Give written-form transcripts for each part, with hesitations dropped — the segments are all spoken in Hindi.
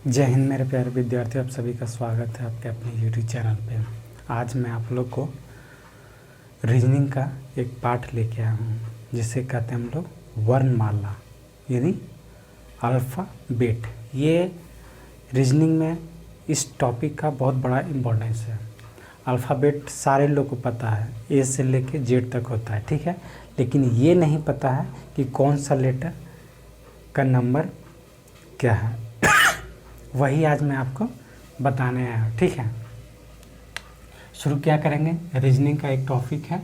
जय हिंद मेरे प्यारे विद्यार्थी, आप सभी का स्वागत है आपके अपने यूट्यूब चैनल पे। आज मैं आप लोग को रीजनिंग का एक पार्ट लेके आया हूँ जिसे कहते हैं हम लोग वर्णमाला यानी अल्फ़ाबेट। ये रीजनिंग में इस टॉपिक का बहुत बड़ा इम्पोर्टेंस है। अल्फ़ाबेट सारे लोग को पता है, ए से लेके जेड तक होता है, ठीक है। लेकिन ये नहीं पता है कि कौन सा लेटर का नंबर क्या है। वही आज मैं आपको बताने आया हूँ, ठीक है। शुरू क्या करेंगे, रीजनिंग का एक टॉपिक है,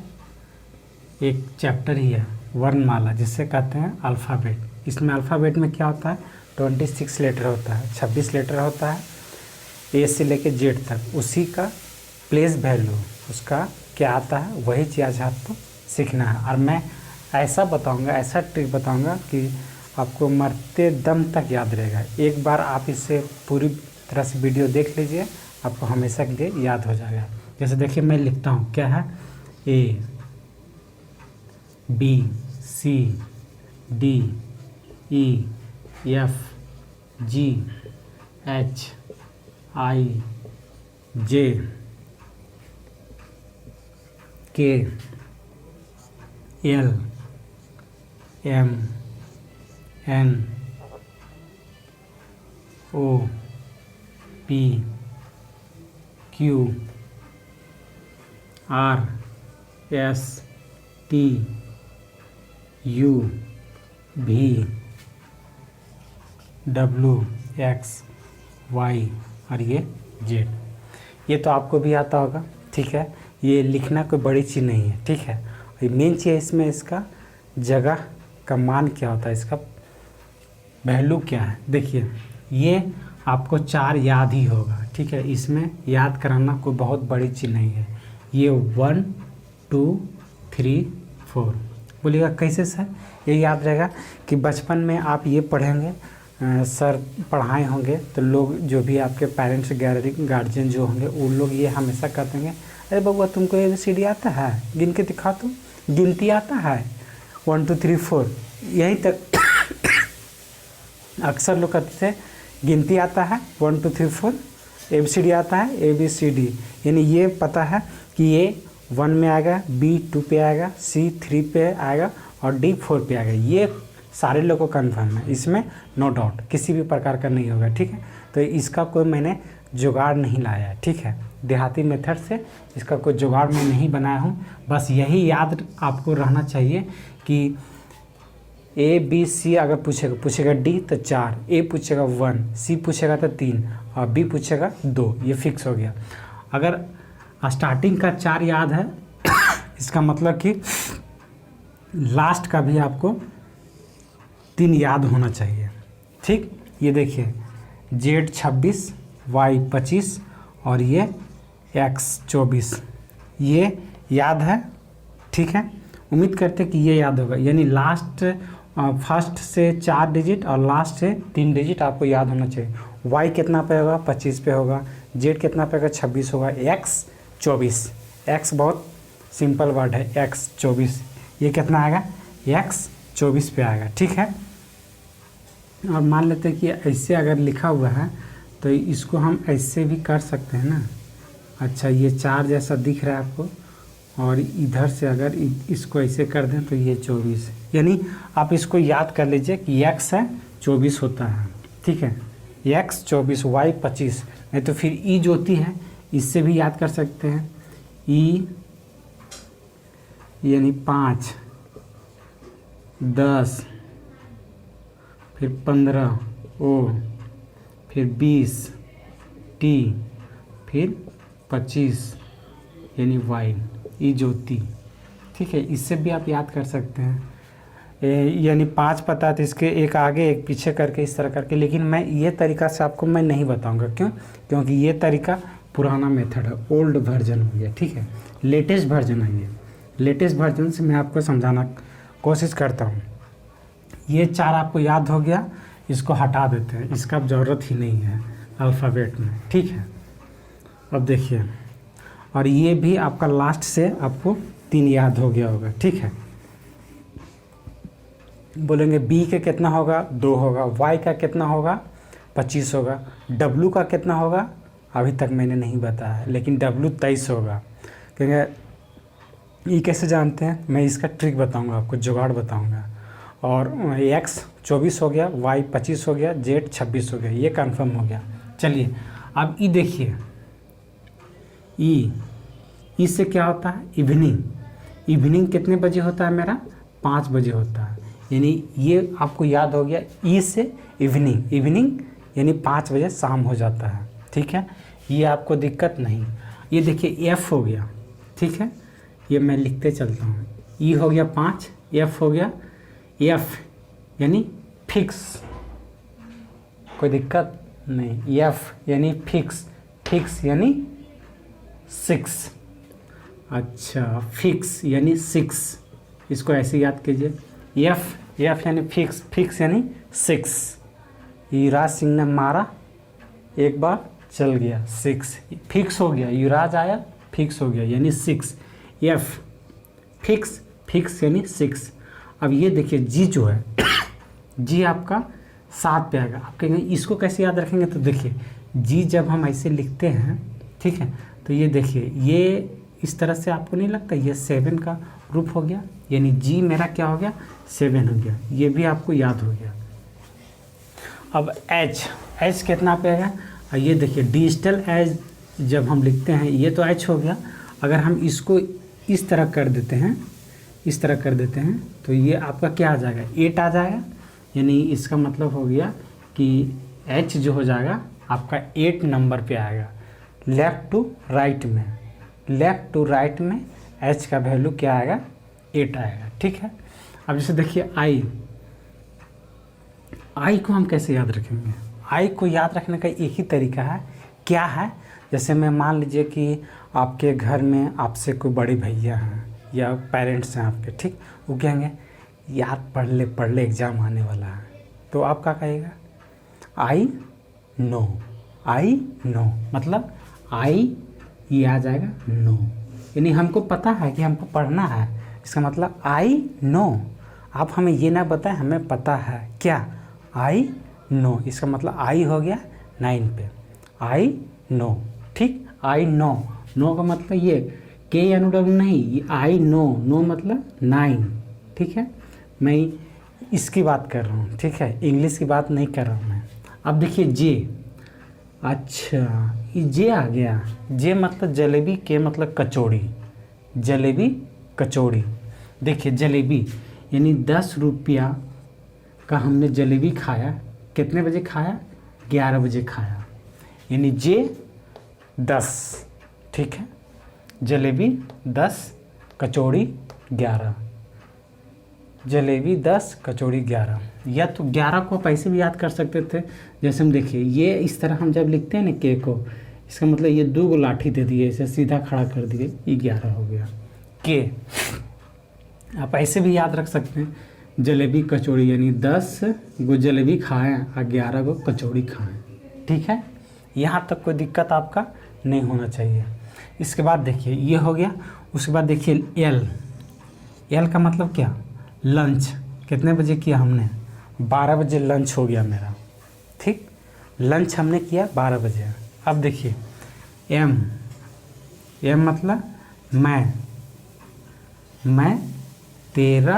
एक चैप्टर ही है वर्णमाला जिसे कहते हैं अल्फ़ाबेट। इसमें अल्फ़ाबेट में क्या होता है, 26 लेटर होता है, 26 लेटर होता है ए से लेके जेड तक। उसी का प्लेस वैल्यू उसका क्या आता है, वही चीज़ आज आपको सीखना है। और मैं ऐसा बताऊंगा, ऐसा ट्रिक बताऊंगा कि आपको मरते दम तक याद रहेगा। एक बार आप इसे पूरी तरह से वीडियो देख लीजिए, आपको हमेशा के लिए याद हो जाएगा। जैसे देखिए मैं लिखता हूँ, क्या है, A B C D E F G H I J K L M N O P Q R S T U V W X Y और ये जेड। ये तो आपको भी आता होगा, ठीक है। ये लिखना कोई बड़ी चीज़ नहीं है, ठीक है। ये मेन चीज़ है इसमें, इसका जगह का मान क्या होता है, इसका वैल्यू क्या है। देखिए ये आपको 4 याद ही होगा, ठीक है। इसमें याद कराना कोई बहुत बड़ी चीज़ नहीं है। ये 1 2 3 4 बोलिएगा कैसे सर, ये याद रहेगा कि बचपन में आप ये पढ़ेंगे, सर पढ़ाए होंगे तो लोग जो भी आपके पेरेंट्स गार्जियन जो होंगे वो लोग ये हमेशा कहते हैं, अरे बबुआ तुमको ABCD आता है, गिन के दिखा, तुम गिनती आता है 1 2 3 4, यही तक अक्सर लोग कहते थे गिनती आता है 1 2 3 4, ABCD आता है ABCD, यानी ये पता है कि ये 1 में आएगा, B 2 पे आएगा, C 3 पे आएगा और D 4 पे आएगा। ये सारे लोगों को कन्फर्म है, इसमें नो डाउट, किसी भी प्रकार का नहीं होगा, ठीक है। तो इसका कोई मैंने जुगाड़ नहीं लाया है, ठीक है। देहाती मेथड से इसका कोई जुगाड़ मैं नहीं बनाया हूँ। बस यही याद आपको रहना चाहिए कि ABC अगर पूछेगा D तो 4, A पूछेगा 1, C पूछेगा तो 3 और B पूछेगा 2, ये फिक्स हो गया। अगर स्टार्टिंग का 4 याद है इसका मतलब कि लास्ट का भी आपको 3 याद होना चाहिए, ठीक। ये देखिए Z 26, Y 25 और ये X 24, ये याद है, ठीक है। उम्मीद करते हैं कि ये याद होगा, यानी लास्ट फर्स्ट से 4 डिजिट और लास्ट से 3 डिजिट आपको याद होना चाहिए। Y कितना पे होगा, 25 पे होगा। Z कितना पे होगा, 26 होगा। X 24, X बहुत सिंपल वर्ड है, X 24, ये कितना आएगा, X 24 पे आएगा, ठीक है। और मान लेते हैं कि ऐसे अगर लिखा हुआ है तो इसको हम ऐसे भी कर सकते हैं ना। अच्छा, ये 4 जैसा दिख रहा है आपको, और इधर से अगर इसको ऐसे कर दें तो ये 24, यानी आप इसको याद कर लीजिए कि X है 24 होता है, ठीक है। X 24, Y 25, नहीं तो फिर E जो होती है इससे भी याद कर सकते हैं। E यानी 5, 10, फिर 15 O, फिर 20 T, फिर 25 यानी Y, ई ज्योति, ठीक है। इससे भी आप याद कर सकते हैं। यानी 5 पता है तो इसके एक आगे एक पीछे करके इस तरह करके, लेकिन मैं ये तरीका से आपको मैं नहीं बताऊंगा। क्यों? क्योंकि ये तरीका पुराना मेथड है, ओल्ड वर्जन हो गया, ठीक है। लेटेस्ट वर्जन है ये, लेटेस्ट वर्जन से मैं आपको समझाना कोशिश करता हूँ। ये 4 आपको याद हो गया, इसको हटा देते हैं, इसका ज़रूरत ही नहीं है अल्फ़ाबेट में, ठीक है। अब देखिए, और ये भी आपका लास्ट से आपको 3 याद हो गया होगा, ठीक है। बोलेंगे बी के कितना होगा 2 होगा, वाई का कितना होगा 25 होगा। W का कितना होगा अभी तक मैंने नहीं बताया, लेकिन W 23 होगा। क्योंकि ये कैसे जानते हैं, मैं इसका ट्रिक बताऊंगा आपको, जुगाड़ बताऊंगा। और X 24 हो गया, Y 25 हो गया, Z 26 हो गया, ये कंफर्म हो गया। चलिए अब ई देखिए, ई से क्या होता है, इवनिंग। इवनिंग कितने बजे होता है मेरा, 5 बजे होता है। यानी ये आपको याद हो गया, ई से इवनिंग, इवनिंग यानी 5 बजे शाम हो जाता है। ठीक है, ये आपको दिक्कत नहीं। ये देखिए एफ हो गया, ठीक है, ये मैं लिखते चलता हूँ। ई हो गया 5, एफ हो गया, एफ यानी फिक्स, कोई दिक्कत नहीं। एफ यानी फिक्स, फिक्स यानी 6। अच्छा, फिक्स यानी 6, इसको ऐसे याद कीजिए। एफ यानी फिक्स, फिक्स यानी 6। युवराज सिंह ने मारा, एक बार चल गया, 6 फिक्स हो गया। युवराज आया, फिक्स हो गया, यानी 6। एफ फिक्स, फिक्स यानी 6। अब ये देखिए जी जो है, जी आपका 7 पे आएगा। आप कहेंगे इसको कैसे याद रखेंगे, तो देखिए जी जब हम ऐसे लिखते हैं, ठीक है, तो ये देखिए ये इस तरह से आपको नहीं लगता, ये 7 का रूप हो गया, यानी जी मेरा क्या हो गया, 7 हो गया। ये भी आपको याद हो गया। अब एच कितना पे आएगा, ये देखिए डिजिटल एज जब हम लिखते हैं, ये तो एच हो गया। अगर हम इसको इस तरह कर देते हैं, इस तरह कर देते हैं, तो ये आपका क्या आ जाएगा, 8 आ जाएगा। यानी इसका मतलब हो गया कि एच जो हो जाएगा आपका 8 नंबर पे आएगा। लेफ़्ट टू राइट में, लेफ़्ट टू राइट में एच का वैल्यू क्या आएगा, 8 आएगा। ठीक है, अब जैसे देखिए आई को हम कैसे याद रखेंगे। आई को याद रखने का एक ही तरीका है, क्या है, जैसे मैं मान लीजिए कि आपके घर में आपसे कोई बड़े भैया हैं या पेरेंट्स हैं आपके, ठीक, वो कहेंगे यार पढ़ ले एग्ज़ाम आने वाला है, तो आप क्या कहेगा, आई नो, मतलब आई ये आ जाएगा नो, यानी हमको पता है कि हमको पढ़ना है, इसका मतलब आई नो। आप हमें ये ना बताएं, हमें पता है क्या, आई नो, इसका मतलब आई हो गया 9 पे, आई नो। ठीक, आई नो का मतलब ये KNOW नहीं, ये आई नो मतलब 9। ठीक है, मैं इसकी बात कर रहा हूँ, ठीक है, इंग्लिश की बात नहीं कर रहा हूँ मैं। अब देखिए जे, अच्छा ये जे आ गया, जे मतलब जलेबी, के मतलब कचौड़ी, जलेबी कचौड़ी। देखिए जलेबी यानी 10 रुपया का हमने जलेबी खाया, कितने बजे खाया, 11 बजे खाया, यानी जे 10। ठीक है, जलेबी 10, कचौड़ी 11, जलेबी 10, कचौड़ी 11। या तो 11 को आप ऐसे भी याद कर सकते थे, जैसे हम देखिए ये इस तरह हम जब लिखते हैं ना के को, इसका मतलब ये 2 लाठी दे दिए, इसे सीधा खड़ा कर दिए, ये 11 हो गया के। आप ऐसे भी याद रख सकते हैं, जलेबी कचौड़ी, यानी 10 गो जलेबी खाएँ और 11 गो कचौड़ी खाएँ। ठीक है, यहाँ तक कोई दिक्कत आपका नहीं होना चाहिए। इसके बाद देखिए ये हो गया, उसके बाद देखिए एल का मतलब क्या, लंच। कितने बजे किया हमने, 12 बजे लंच हो गया मेरा। ठीक, लंच हमने किया 12 बजे। अब देखिए एम मतलब मैं तेरा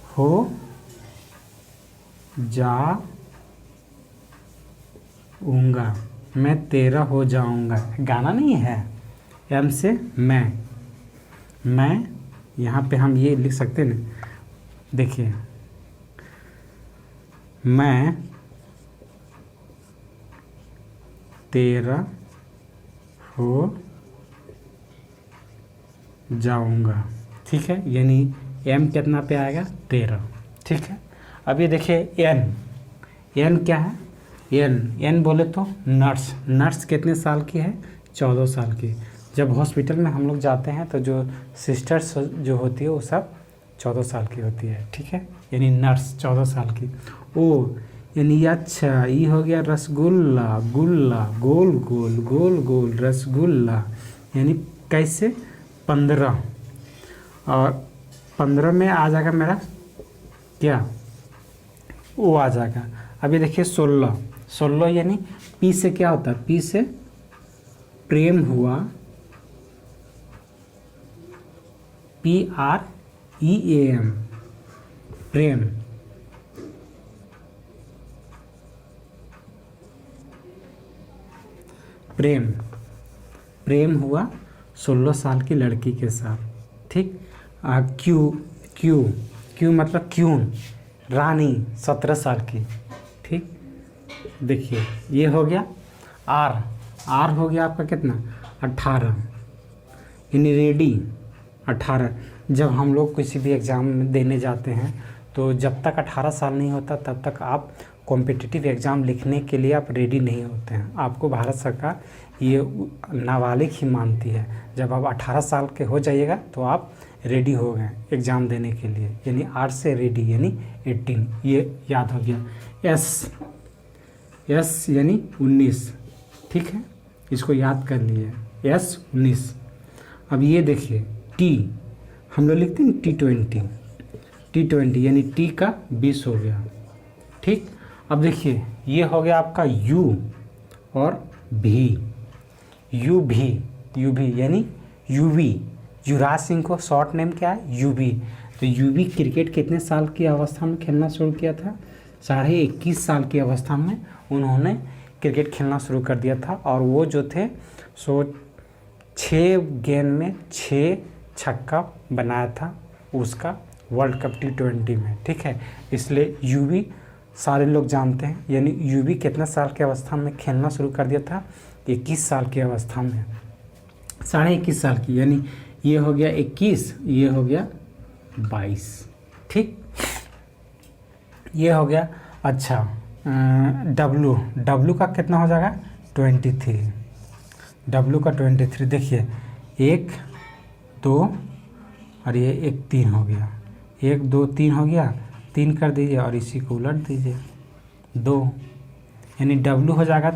हो जाऊंगा, मैं तेरा हो जाऊंगा, गाना नहीं है। एम से मैं यहाँ पे हम ये लिख सकते हैं ना, देखिए मैं तेरा हो जाऊंगा। ठीक है, यानी एम कितना पे आएगा, 13। ठीक है, अब ये देखिए एन क्या है, एन बोले तो नर्स कितने साल की है, 14 साल की। जब हॉस्पिटल में हम लोग जाते हैं तो जो सिस्टर्स जो होती है वो सब 14 साल की होती है। ठीक है, यानी नर्स 14 साल की। ओ यानी अच्छा ये हो गया रसगुल्ला, गुल्ला, गोल गोल रसगुल्ला, यानी कैसे 15, और 15 में आ जाएगा मेरा क्या, वो आ जाएगा। अब ये देखिए 16 16 यानी पी से क्या होता है, पी से प्रेम हुआ, PREAM, प्रेम। प्रेम प्रेम हुआ 16 साल की लड़की के साथ, ठीक। क्यू क्यू क्यू मतलब क्यून, रानी 17 साल की, ठीक। देखिए ये हो गया। आर आर हो गया आपका कितना, 18, यानी रेडी 18। जब हम लोग किसी भी एग्ज़ाम देने जाते हैं तो जब तक 18 साल नहीं होता तब तक आप कॉम्पिटिटिव एग्ज़ाम लिखने के लिए आप रेडी नहीं होते हैं। आपको भारत सरकार ये नाबालिग ही मानती है। जब आप 18 साल के हो जाइएगा तो आप रेडी हो गए एग्ज़ाम देने के लिए, यानी 8 से रेडी यानी 18, ये याद हो गया। एस यानी 19, ठीक है, इसको याद कर लिए, S 19। अब ये देखिए टी, हम लोग लिखते हैं T20 यानी टी का 20 हो गया, ठीक। अब देखिए ये हो गया आपका U और भी, यू भी यानी UV। युवराज सिंह को शॉर्ट नेम क्या है, UV। तो UV क्रिकेट कितने साल की अवस्था में खेलना शुरू किया था, 21.5 साल की अवस्था में उन्होंने क्रिकेट खेलना शुरू कर दिया था। और वो जो थे सो 6 गेंद में 6 छक्का बनाया था उसका वर्ल्ड कप T20 में, ठीक है। इसलिए UV सारे लोग जानते हैं, यानी UV कितने साल की अवस्था में खेलना शुरू कर दिया था, 21 साल की अवस्था में, 21.5 साल की, यानी ये हो गया 21, ये हो गया 22, ठीक। ये हो गया। अच्छा W का कितना हो जाएगा, 23, W का 23। देखिए 1 2 और ये 1 3 हो गया, 1 2 3 हो गया, 3 कर दीजिए और इसी को उलट दीजिए 2, यानी W हो जाएगा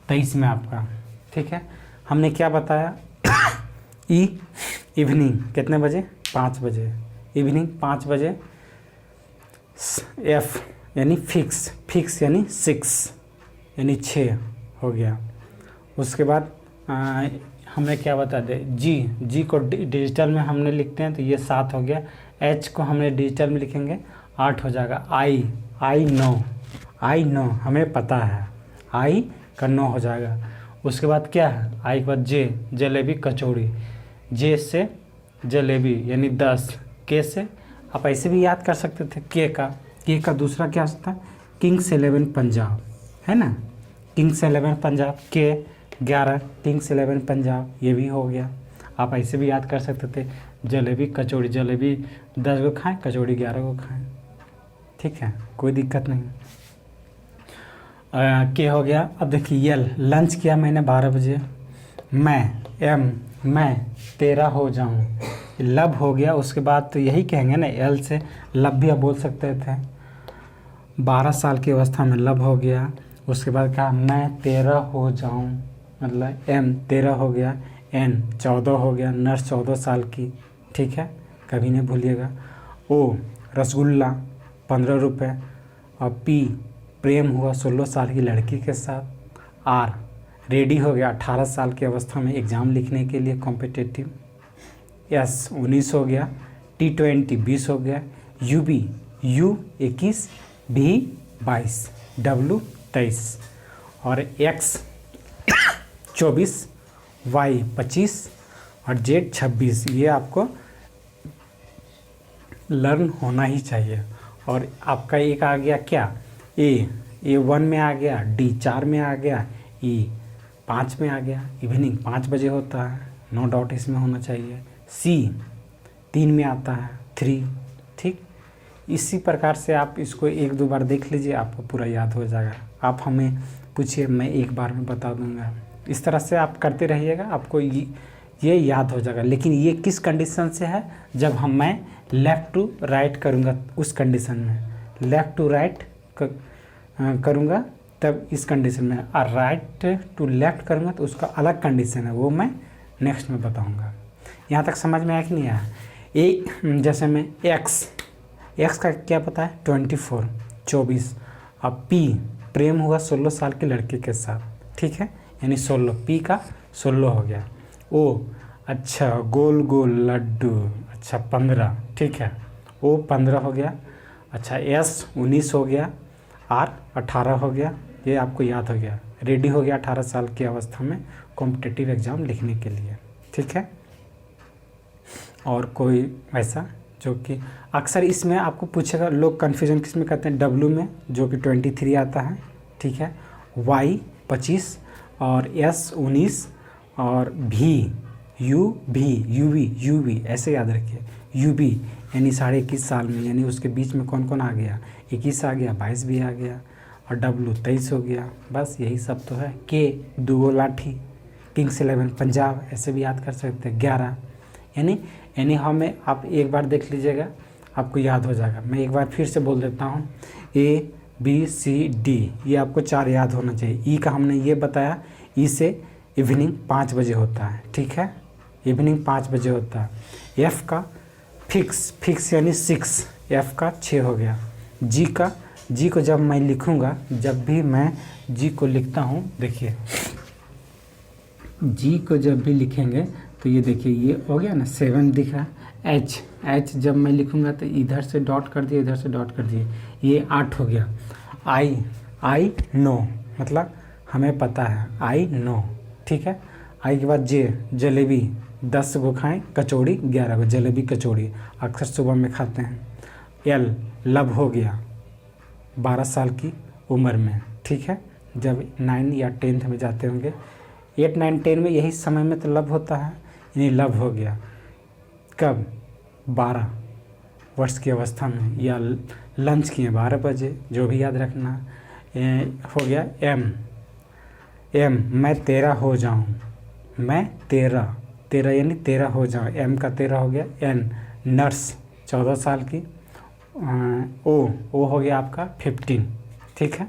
23 में आपका, ठीक है। हमने क्या बताया, इवनिंग कितने बजे, 5 बजे, इवनिंग 5 बजे। F यानी फिक्स यानी 6 यानी 6 हो गया। उसके बाद हमने क्या बता दे, जी को डिजिटल में हमने लिखते हैं तो ये 7 हो गया। H को हमने डिजिटल में लिखेंगे 8 हो जाएगा। आई नो हमें पता है, I का 9 हो जाएगा। उसके बाद क्या है, I के बाद J, जलेबी कचौड़ी, J से जलेबी यानी 10, K से आप ऐसे भी याद कर सकते थे, के का दूसरा क्या होता है, किंग्स 11 पंजाब, है ना, किंग्स 11 पंजाब, के 11 किंग्स 11 पंजाब, ये भी हो गया। आप ऐसे भी याद कर सकते थे, जलेबी कचौड़ी, जलेबी 10 को खाएं, कचौड़ी 11 को खाएं, ठीक है, कोई दिक्कत नहीं। के हो गया। अब देखिए यल, लंच किया मैंने 12 बजे। मैं तेरा हो जाऊं, लब हो गया। उसके बाद तो यही कहेंगे ना, एल से लब भी आप बोल सकते थे। 12 साल की अवस्था में लब हो गया। उसके बाद कहा मैं तेरा हो जाऊं, मतलब M तेरा हो गया, N 14 हो गया, नर्स 14 साल की, ठीक है, कभी नहीं भूलिएगा। O रसगुल्ला 15 रुपये, और P प्रेम हुआ 16 साल की लड़की के साथ। R रेडी हो गया 18 साल की अवस्था में एग्ज़ाम लिखने के लिए कॉम्पिटिटिव। S 19 हो गया। T20 20 हो गया। U 21, B 22, W 23 और X 24, Y 25 और Z 26। ये आपको लर्न होना ही चाहिए। और आपका एक आ गया क्या, A 1 में आ गया, D 4 में आ गया, E 5 में आ गया। इवनिंग 5 बजे होता है, नो डाउट इसमें होना चाहिए। C 3 में आता है, 3, ठीक। इसी प्रकार से आप इसको 1-2 बार देख लीजिए, आपको पूरा याद हो जाएगा। आप हमें पूछिए, मैं एक बार में बता दूंगा। इस तरह से आप करते रहिएगा, आपको ये याद हो जाएगा। लेकिन ये किस कंडीशन से है, जब मैं लेफ़्ट टू राइट करूँगा उस कंडीशन में, लेफ़्ट टू राइट करूँगा तब इस कंडीशन में, और राइट टू लेफ़्ट करूँगा तो उसका अलग कंडीशन है, वो मैं नेक्स्ट में बताऊँगा। यहाँ तक समझ में आया कि नहीं आया। जैसे मैं एक्स का क्या पता है, 24 24, और P प्रेम हुआ 16 साल के लड़के के साथ, ठीक है, यानी 16, पी का 16 हो गया। ओ अच्छा गोल गोल लड्डू, अच्छा 15, ठीक है, ओ 15 हो गया। अच्छा एस 19 हो गया, आर 18 हो गया, ये आपको याद हो गया। रेडी हो गया 18 साल की अवस्था में कॉम्पिटिटिव एग्ज़ाम लिखने के लिए, ठीक है। और कोई ऐसा जो कि अक्सर इसमें आपको पूछेगा, लोग कन्फ्यूजन किस में करते हैं, डब्लू में जो कि 23 आता है, ठीक है, वाई 25 और एस 19 और भी यू वी ऐसे याद रखिए। यू बी यानी 21.5 साल में, यानी उसके बीच में कौन कौन आ गया, 21 आ गया, 22 भी आ गया, और डब्लू 23 हो गया। बस यही सब तो है। के 2 लाठी, किंग्स 11 पंजाब, ऐसे भी याद कर सकते हैं। 11 यानी हमें आप एक बार देख लीजिएगा, आपको याद हो जाएगा। मैं एक बार फिर से बोल देता हूँ, ए बी सी डी, ये आपको 4 याद होना चाहिए। ई का हमने ये बताया, ई से इवनिंग 5 बजे होता है, ठीक है, इवनिंग 5 बजे होता है। एफ़ का फिक्स यानी 6, एफ़ का 6 हो गया। जी को जब मैं लिखूँगा, जब भी मैं जी को लिखता हूँ, देखिए जी को जब भी लिखेंगे तो ये देखिए ये हो गया ना, 7 दिख रहा है। एच जब मैं लिखूँगा तो इधर से डॉट कर दिए, इधर से डॉट कर दिए, ये 8 हो गया। आई नो मतलब हमें पता है, आई नो, ठीक है। आई के बाद जलेबी 10 गो खाएँ, कचौड़ी 11 गो, जलेबी कचौड़ी अक्सर सुबह में खाते हैं। लव हो गया 12 साल की उम्र में, ठीक है, जब 9 या 10th में जाते होंगे, 8, 9, 10 में यही समय में तो लव होता है, यानी लव हो गया कब, 12 वर्ष की अवस्था में, या लंच किए 12 बजे, जो भी याद रखना। हो गया एम मैं तेरा हो जाऊं, मैं तेरा यानी तेरा हो जाऊं, एम का 13 हो गया। एन नर्स 14 साल की। ओ हो गया आपका 15, ठीक है।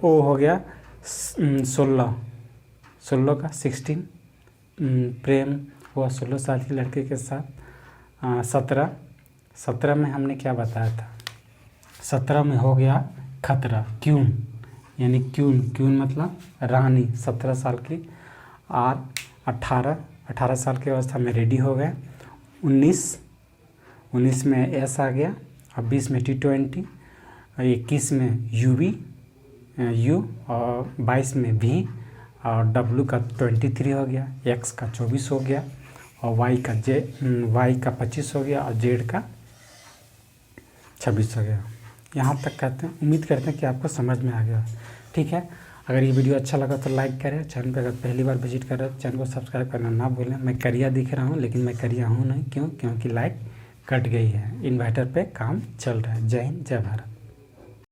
ओ हो गया 16 का 16, प्रेम हुआ 16 साल के लड़के के साथ। 17 में हमने क्या बताया था, 17 में हो गया खतरा, क्यून यानी क्यून मतलब रानी 17 साल की। और 18 साल की अवस्था में रेडी हो गए। 19 में एस आ गया, और 20 में T20, 21 में यू, और 22 में भी, और डब्लू का 23 हो गया, एक्स का 24 हो गया, और वाई का 25 हो गया, और जेड का 26 हो गया। यहाँ तक कहते हैं। उम्मीद करते हैं कि आपको समझ में आ गया, ठीक है। अगर ये वीडियो अच्छा लगा तो लाइक करें, चैनल पर अगर पहली बार विजिट कर रहे हैं चैनल को सब्सक्राइब करना ना भूलें। मैं करिया दिख रहा हूँ, लेकिन मैं करिया हूँ नहीं, क्योंकि लाइट कट गई है, इन्वर्टर पे काम चल रहा है। जय हिंद, जय भारत।